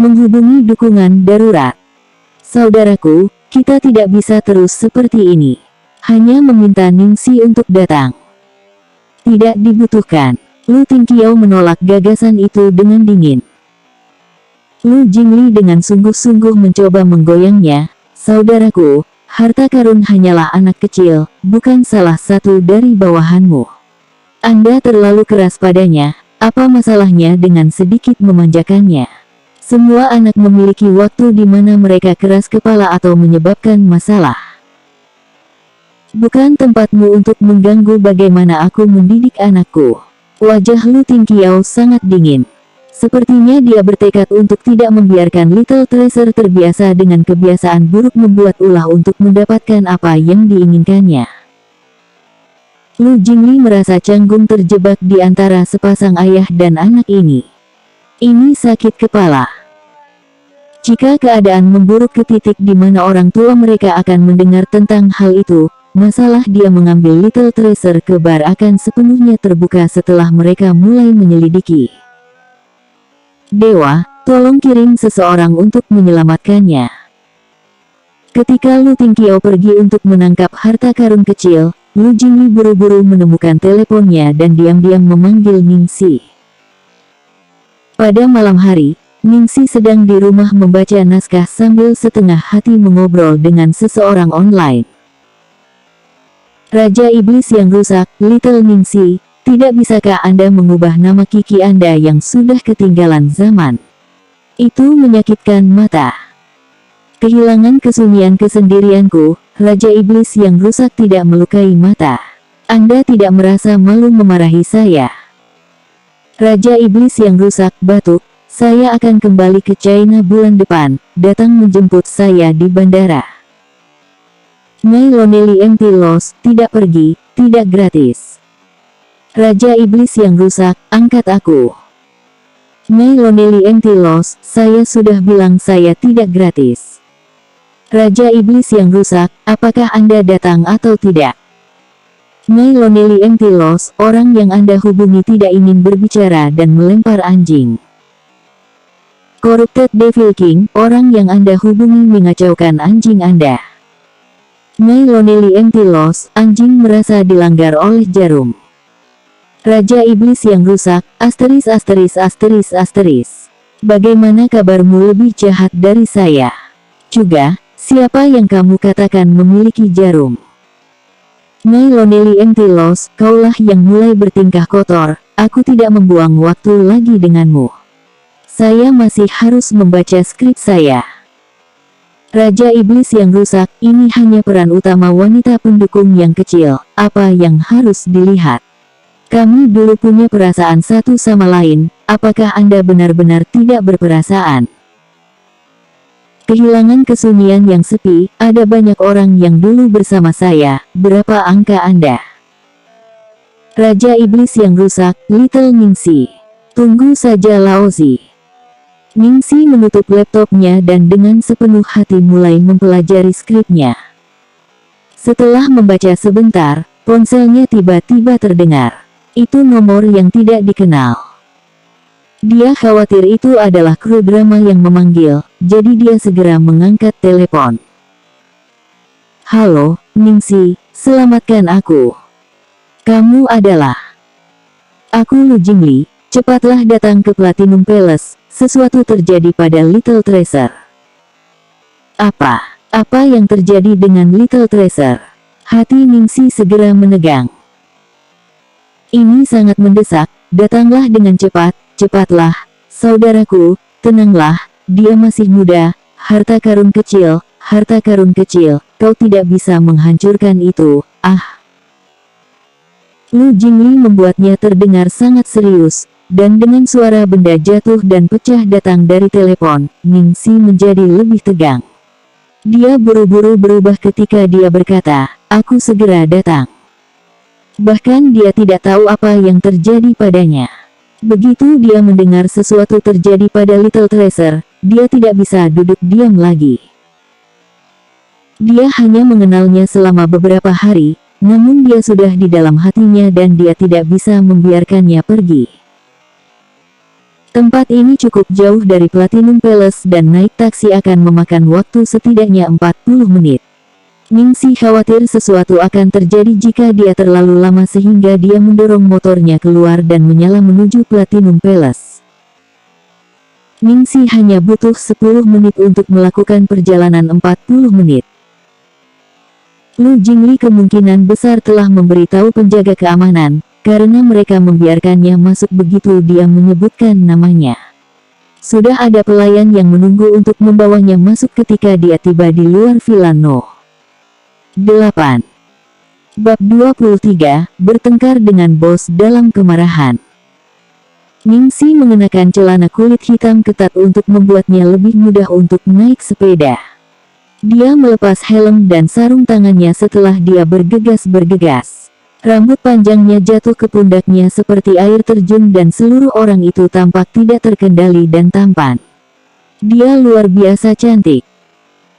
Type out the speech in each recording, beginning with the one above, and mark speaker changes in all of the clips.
Speaker 1: Menghubungi dukungan darurat. Saudaraku, kita tidak bisa terus seperti ini. Hanya meminta Ningsi untuk datang. Tidak dibutuhkan. Lu Tingqiao menolak gagasan itu dengan dingin. Lu Jingli dengan sungguh-sungguh mencoba menggoyangnya. Saudaraku, harta karun hanyalah anak kecil, bukan salah satu dari bawahanmu. Anda terlalu keras padanya, apa masalahnya dengan sedikit memanjakannya? Semua anak memiliki waktu di mana mereka keras kepala atau menyebabkan masalah. Bukan tempatmu untuk mengganggu bagaimana aku mendidik anakku. Wajah Lu Tingqiao sangat dingin. Sepertinya dia bertekad untuk tidak membiarkan Little Treasure terbiasa dengan kebiasaan buruk membuat ulah untuk mendapatkan apa yang diinginkannya. Lu Jingli merasa canggung terjebak di antara sepasang ayah dan anak ini. Ini sakit kepala. Jika keadaan memburuk ke titik di mana orang tua mereka akan mendengar tentang hal itu, masalah dia mengambil Little Treasure ke bar akan sepenuhnya terbuka setelah mereka mulai menyelidiki. Dewa, tolong kirim seseorang untuk menyelamatkannya. Ketika Lu Tingqiao pergi untuk menangkap harta karun kecil, Lu Jingli buru-buru menemukan teleponnya dan diam-diam memanggil Ningsi. Pada malam hari, Ningsi sedang di rumah membaca naskah sambil setengah hati mengobrol dengan seseorang online. Raja Iblis yang rusak, Little Ningsi, tidak bisakah Anda mengubah nama Kiki Anda yang sudah ketinggalan zaman? Itu menyakitkan mata. Kehilangan kesunyian kesendirianku, Raja Iblis yang rusak tidak melukai mata. Anda tidak merasa malu memarahi saya? Raja Iblis yang rusak batuk. Saya akan kembali ke China bulan depan, datang menjemput saya di bandara. My Lonely Empty Lost, tidak pergi, tidak gratis. Raja Iblis yang rusak, angkat aku. My Lonely Empty Lost, saya sudah bilang saya tidak gratis. Raja Iblis yang rusak, apakah Anda datang atau tidak? My Lonely Empty Lost, orang yang Anda hubungi tidak ingin berbicara dan melempar anjing. Corrupted Devil King, orang yang Anda hubungi mengacaukan anjing Anda. My Lonely Empty Lost, anjing merasa dilanggar oleh jarum. Raja Iblis yang rusak, asteris. Bagaimana kabarmu lebih jahat dari saya? Juga, siapa yang kamu katakan memiliki jarum? My Lonely Empty Lost, kaulah yang mulai bertingkah kotor, aku tidak membuang waktu lagi denganmu. Saya masih harus membaca skrip saya. Raja Iblis yang rusak, ini hanya peran utama wanita pendukung yang kecil, apa yang harus dilihat? Kami dulu punya perasaan satu sama lain, apakah Anda benar-benar tidak berperasaan? Kehilangan kesunyian yang sepi, ada banyak orang yang dulu bersama saya, berapa angka Anda? Raja Iblis yang rusak, Little Ningsi. Tunggu saja Laozi. Ningsi menutup laptopnya dan dengan sepenuh hati mulai mempelajari skripnya. Setelah membaca sebentar, ponselnya tiba-tiba terdengar. Itu nomor yang tidak dikenal. Dia khawatir itu adalah kru drama yang memanggil, jadi dia segera mengangkat telepon. Halo, Ningsi, selamatkan aku. Kamu adalah... Aku Lu Jingli, cepatlah datang ke Platinum Palace. Sesuatu terjadi pada Little Treasure. Apa yang terjadi dengan Little Treasure? Hati Ningsi segera menegang. Ini sangat mendesak, datanglah dengan cepat, cepatlah, saudaraku, tenanglah, dia masih muda, harta karun kecil, kau tidak bisa menghancurkan itu, Lu Jingli membuatnya terdengar sangat serius. Dan dengan suara benda jatuh dan pecah datang dari telepon, Ningsi menjadi lebih tegang. Dia buru-buru berubah ketika dia berkata, aku segera datang. Bahkan dia tidak tahu apa yang terjadi padanya. Begitu dia mendengar sesuatu terjadi pada Little Treasure, dia tidak bisa duduk diam lagi. Dia hanya mengenalnya selama beberapa hari, namun dia sudah di dalam hatinya dan dia tidak bisa membiarkannya pergi. Tempat ini cukup jauh dari Platinum Palace dan naik taksi akan memakan waktu setidaknya 40 menit. Ningsi khawatir sesuatu akan terjadi jika dia terlalu lama sehingga dia mendorong motornya keluar dan menyala menuju Platinum Palace. Ningsi hanya butuh 10 menit untuk melakukan perjalanan 40 menit. Lu Jingli kemungkinan besar telah memberitahu penjaga keamanan, karena mereka membiarkannya masuk begitu dia menyebutkan namanya. Sudah ada pelayan yang menunggu untuk membawanya masuk ketika dia tiba di luar Villa No. 8. Bab 23, Bertengkar dengan Bos dalam Kemarahan. Ningsi mengenakan celana kulit hitam ketat untuk membuatnya lebih mudah untuk naik sepeda. Dia melepas helm dan sarung tangannya setelah dia bergegas-bergegas. Rambut panjangnya jatuh ke pundaknya seperti air terjun dan seluruh orang itu tampak tidak terkendali dan tampan. Dia luar biasa cantik.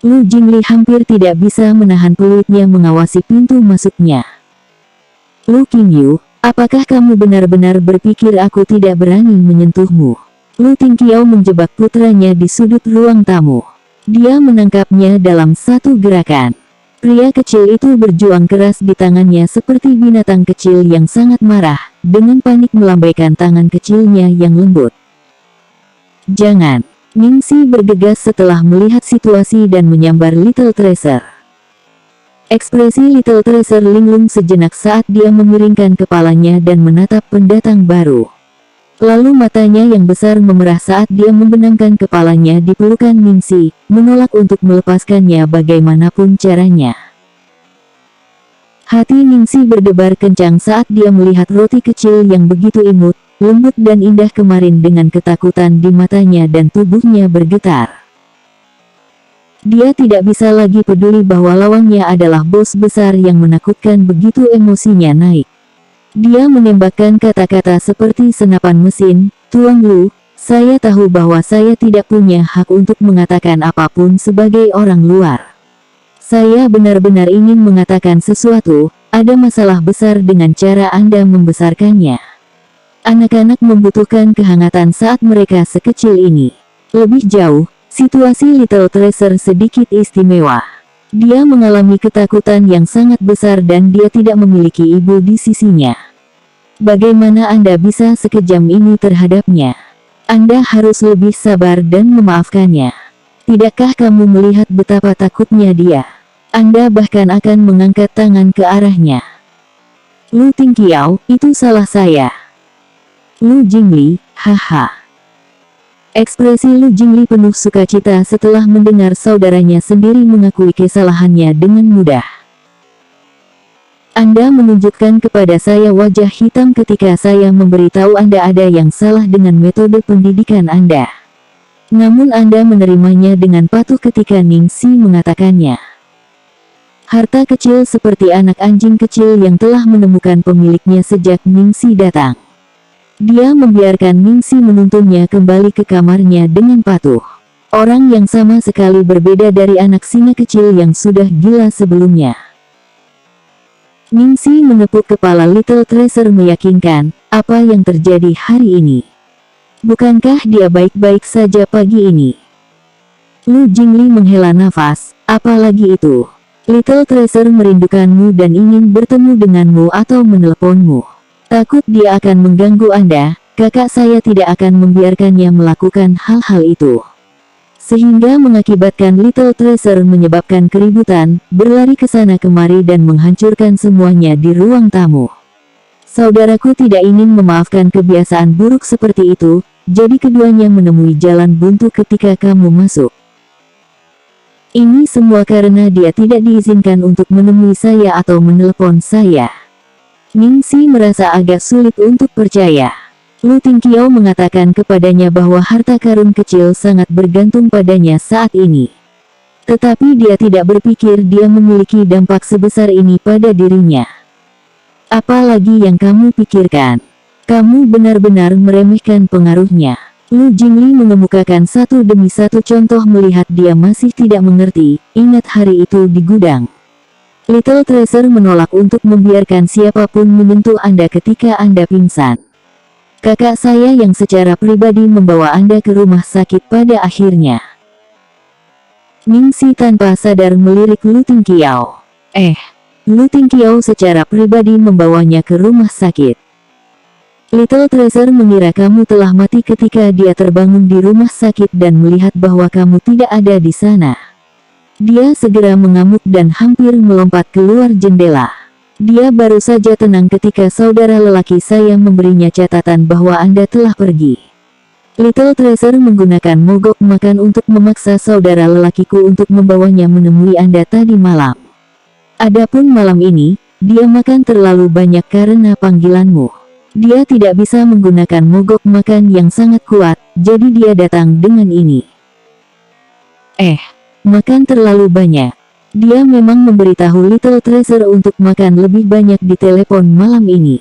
Speaker 1: Lu Jingli hampir tidak bisa menahan peluitnya mengawasi pintu masuknya. Lu Qingyu, apakah kamu benar-benar berpikir aku tidak berani menyentuhmu? Lu Tingqiao menjebak putranya di sudut ruang tamu. Dia menangkapnya dalam satu gerakan. Pria kecil itu berjuang keras di tangannya seperti binatang kecil yang sangat marah, dengan panik melambaikan tangan kecilnya yang lembut. Jangan! Ningsi bergegas setelah melihat situasi dan menyambar Little Treasure. Ekspresi Little Treasure linglung sejenak saat dia memiringkan kepalanya dan menatap pendatang baru. Lalu matanya yang besar memerah saat dia membenamkan kepalanya di pelukan Ningsi, menolak untuk melepaskannya bagaimanapun caranya. Hati Ningsi berdebar kencang saat dia melihat roti kecil yang begitu imut, lembut dan indah kemarin dengan ketakutan di matanya dan tubuhnya bergetar. Dia tidak bisa lagi peduli bahwa lawannya adalah bos besar yang menakutkan begitu emosinya naik. Dia menembakkan kata-kata seperti senapan mesin, Tuan Lu, saya tahu bahwa saya tidak punya hak untuk mengatakan apapun sebagai orang luar. Saya benar-benar ingin mengatakan sesuatu, ada masalah besar dengan cara Anda membesarkannya. Anak-anak membutuhkan kehangatan saat mereka sekecil ini. Lebih jauh, situasi Little Treasure sedikit istimewa. Dia mengalami ketakutan yang sangat besar dan dia tidak memiliki ibu di sisinya. Bagaimana Anda bisa sekejam ini terhadapnya? Anda harus lebih sabar dan memaafkannya. Tidakkah kamu melihat betapa takutnya dia? Anda bahkan akan mengangkat tangan ke arahnya. Lu Tingqiao, itu salah saya. Lu Jingli, haha. Ekspresi Lu Jingli penuh sukacita setelah mendengar saudaranya sendiri mengakui kesalahannya dengan mudah. Anda menunjukkan kepada saya wajah hitam ketika saya memberitahu Anda ada yang salah dengan metode pendidikan Anda. Namun Anda menerimanya dengan patuh ketika Ningsi mengatakannya. Harta kecil seperti anak anjing kecil yang telah menemukan pemiliknya sejak Ningsi datang. Dia membiarkan Ningsi menuntunnya kembali ke kamarnya dengan patuh. Orang yang sama sekali berbeda dari anak singa kecil yang sudah gila sebelumnya. Ningsi menepuk kepala Little Treasure meyakinkan, apa yang terjadi hari ini? Bukankah dia baik-baik saja pagi ini? Lu Jingli menghela nafas, apalagi itu? Little Treasure merindukanmu dan ingin bertemu denganmu atau meneleponmu. Takut dia akan mengganggu Anda, kakak saya tidak akan membiarkannya melakukan hal-hal itu. Sehingga mengakibatkan Little Treasure menyebabkan keributan, berlari ke sana kemari dan menghancurkan semuanya di ruang tamu. Saudaraku tidak ingin memaafkan kebiasaan buruk seperti itu, jadi keduanya menemui jalan buntu ketika kamu masuk. Ini semua karena dia tidak diizinkan untuk menemui saya atau menelepon saya. Ningsi merasa agak sulit untuk percaya. Lu Tingqiao mengatakan kepadanya bahwa harta karun kecil sangat bergantung padanya saat ini. Tetapi dia tidak berpikir dia memiliki dampak sebesar ini pada dirinya. Apalagi yang kamu pikirkan? Kamu benar-benar meremehkan pengaruhnya. Lu Jingli mengemukakan satu demi satu contoh melihat dia masih tidak mengerti. Ingat hari itu di gudang. Little Treasure menolak untuk membiarkan siapapun menyentuh Anda ketika Anda pingsan. Kakak saya yang secara pribadi membawa Anda ke rumah sakit pada akhirnya. Ningsi tanpa sadar melirik Lu Tingqiao. Lu Tingqiao secara pribadi membawanya ke rumah sakit. Little Treasure mengira kamu telah mati ketika dia terbangun di rumah sakit dan melihat bahwa kamu tidak ada di sana. Dia segera mengamuk dan hampir melompat keluar jendela. Dia baru saja tenang ketika saudara lelaki saya memberinya catatan bahwa Anda telah pergi. Little Treasure menggunakan mogok makan untuk memaksa saudara lelakiku untuk membawanya menemui Anda tadi malam. Adapun malam ini, dia makan terlalu banyak karena panggilanmu. Dia tidak bisa menggunakan mogok makan yang sangat kuat, jadi dia datang dengan ini. Makan terlalu banyak. Dia memang memberitahu Little Treasure untuk makan lebih banyak di telepon malam ini.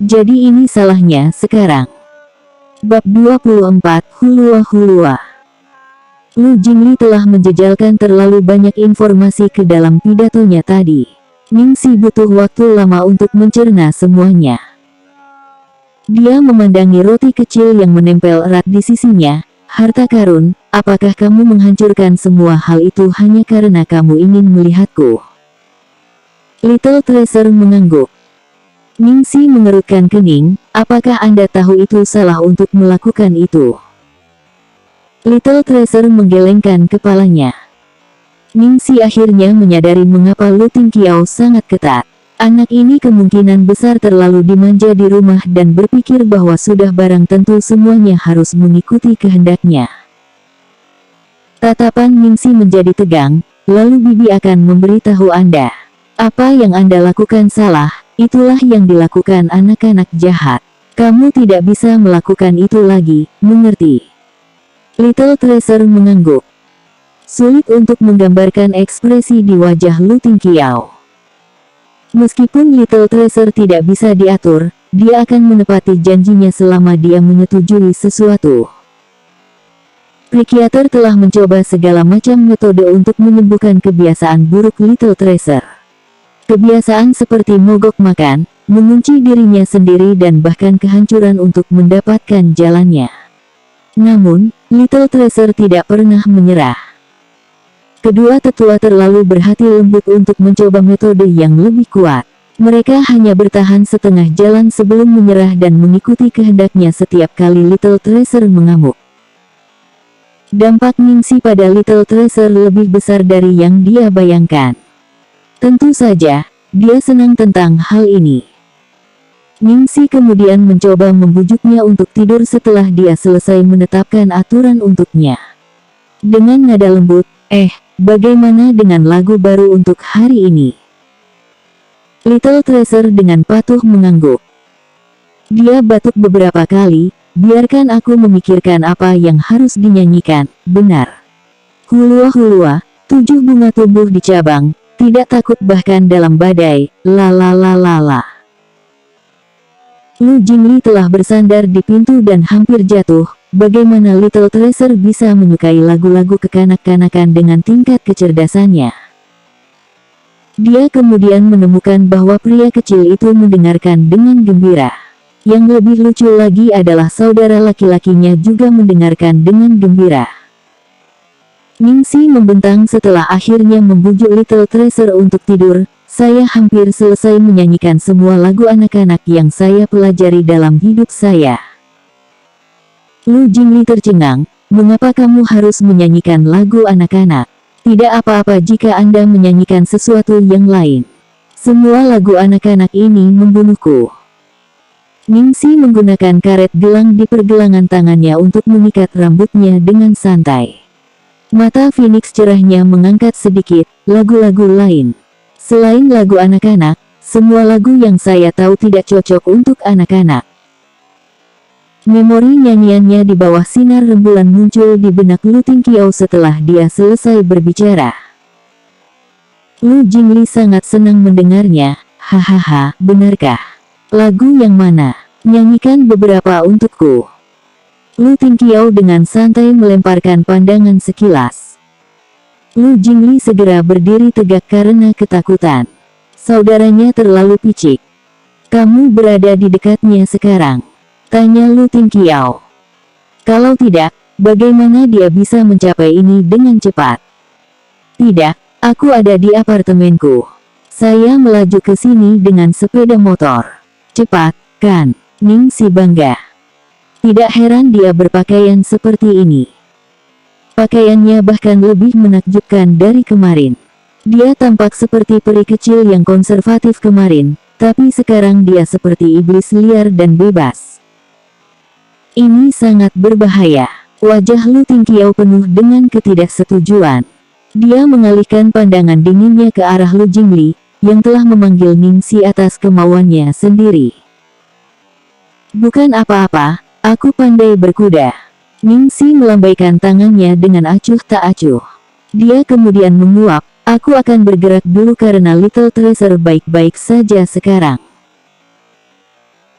Speaker 1: Jadi ini salahnya sekarang. Bab 24, Hulua. Lu Jingli telah menjejalkan terlalu banyak informasi ke dalam pidatonya tadi. Ningsi butuh waktu lama untuk mencerna semuanya. Dia memandangi roti kecil yang menempel erat di sisinya. Harta karun, apakah kamu menghancurkan semua hal itu hanya karena kamu ingin melihatku? Little Treasure mengangguk. Ningsi mengerutkan kening, apakah Anda tahu itu salah untuk melakukan itu? Little Treasure menggelengkan kepalanya. Ningsi akhirnya menyadari mengapa Lu Tingqiao sangat ketat. Anak ini kemungkinan besar terlalu dimanja di rumah dan berpikir bahwa sudah barang tentu semuanya harus mengikuti kehendaknya. Tatapan Ningsi menjadi tegang, lalu Bibi akan memberitahu Anda. Apa yang Anda lakukan salah, itulah yang dilakukan anak-anak jahat. Kamu tidak bisa melakukan itu lagi, mengerti? Little Treasure mengangguk. Sulit untuk menggambarkan ekspresi di wajah Lu Tingqiao. Meskipun Little Treasure tidak bisa diatur, dia akan menepati janjinya selama dia menyetujui sesuatu. Psikiater telah mencoba segala macam metode untuk menyembuhkan kebiasaan buruk Little Treasure. Kebiasaan seperti mogok makan, mengunci dirinya sendiri dan bahkan kehancuran untuk mendapatkan jalannya. Namun, Little Treasure tidak pernah menyerah. Kedua tetua terlalu berhati lembut untuk mencoba metode yang lebih kuat. Mereka hanya bertahan setengah jalan sebelum menyerah dan mengikuti kehendaknya setiap kali Little Treasure mengamuk. Dampak Ningsi pada Little Treasure lebih besar dari yang dia bayangkan. Tentu saja, dia senang tentang hal ini. Ningsi kemudian mencoba membujuknya untuk tidur setelah dia selesai menetapkan aturan untuknya. Dengan nada lembut, bagaimana dengan lagu baru untuk hari ini? Little Treasure dengan patuh mengangguk. Dia batuk beberapa kali, biarkan aku memikirkan apa yang harus dinyanyikan, benar. Hulua, 7 bunga tumbuh di cabang, tidak takut bahkan dalam badai, la. Lu Jingli telah bersandar di pintu dan hampir jatuh. Bagaimana Little Treasure bisa menyukai lagu-lagu kekanak-kanakan dengan tingkat kecerdasannya? Dia kemudian menemukan bahwa pria kecil itu mendengarkan dengan gembira. Yang lebih lucu lagi adalah saudara laki-lakinya juga mendengarkan dengan gembira. Ningsi membentang setelah akhirnya membujuk Little Treasure untuk tidur. Saya hampir selesai menyanyikan semua lagu anak-anak yang saya pelajari dalam hidup saya. Lu Jingli tercengang, mengapa kamu harus menyanyikan lagu anak-anak? Tidak apa-apa jika Anda menyanyikan sesuatu yang lain. Semua lagu anak-anak ini membunuhku. Ningsi menggunakan karet gelang di pergelangan tangannya untuk mengikat rambutnya dengan santai. Mata Phoenix cerahnya mengangkat sedikit, lagu-lagu lain. Selain lagu anak-anak, semua lagu yang saya tahu tidak cocok untuk anak-anak. Memori nyanyiannya di bawah sinar rembulan muncul di benak Lu Tingqiao setelah dia selesai berbicara. Lu Jingli sangat senang mendengarnya. Hahaha, benarkah? Lagu yang mana? Nyanyikan beberapa untukku. Lu Tingqiao dengan santai melemparkan pandangan sekilas. Lu Jingli segera berdiri tegak karena ketakutan. Saudaranya terlalu picik. Kamu berada di dekatnya sekarang. Tanya Lu Tingqiao. Kalau tidak, bagaimana dia bisa mencapai ini dengan cepat? Tidak, aku ada di apartemenku. Saya melaju ke sini dengan sepeda motor. Cepat, kan? Ningxi bangga. Tidak heran dia berpakaian seperti ini. Pakaiannya bahkan lebih menakjubkan dari kemarin. Dia tampak seperti peri kecil yang konservatif kemarin, tapi sekarang dia seperti iblis liar dan bebas. Ini sangat berbahaya. Wajah Lu Tingqiao penuh dengan ketidaksetujuan. Dia mengalihkan pandangan dinginnya ke arah Lu Jingli, yang telah memanggil Ningxi atas kemauannya sendiri. Bukan apa-apa, aku pandai berkuda. Ningxi melambaikan tangannya dengan acuh tak acuh. Dia kemudian menguap, aku akan bergerak dulu karena Little Treasure baik-baik saja sekarang.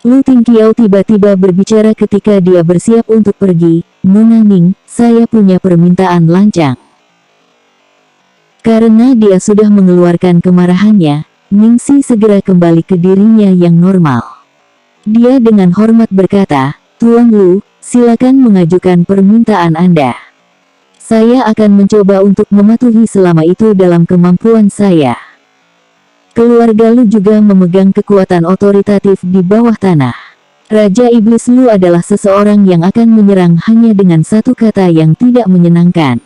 Speaker 1: Lu Tingqiao tiba-tiba berbicara ketika dia bersiap untuk pergi. Nona Ning, saya punya permintaan lancang. Karena dia sudah mengeluarkan kemarahannya, Ningxi segera kembali ke dirinya yang normal. Dia dengan hormat berkata, Tuan Lu, silakan mengajukan permintaan Anda. Saya akan mencoba untuk mematuhi selama itu dalam kemampuan saya. Keluarga Lu juga memegang kekuatan otoritatif di bawah tanah. Raja Iblis Lu adalah seseorang yang akan menyerang hanya dengan satu kata yang tidak menyenangkan.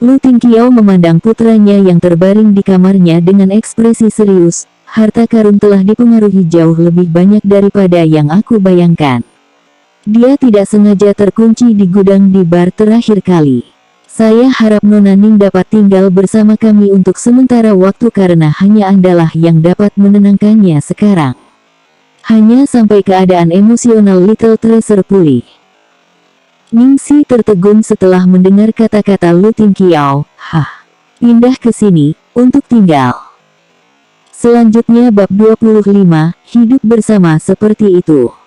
Speaker 1: Lu Tingqiao memandang putranya yang terbaring di kamarnya dengan ekspresi serius. Harta karun telah dipengaruhi jauh lebih banyak daripada yang aku bayangkan. Dia tidak sengaja terkunci di gudang di bar terakhir kali. Saya harap Nona Ning dapat tinggal bersama kami untuk sementara waktu karena hanya Andalah yang dapat menenangkannya sekarang. Hanya sampai keadaan emosional Little Treasure pulih. Ningxi tertegun setelah mendengar kata-kata Lu Tingqiao. Pindah ke sini, untuk tinggal. Selanjutnya bab 25, hidup bersama seperti itu.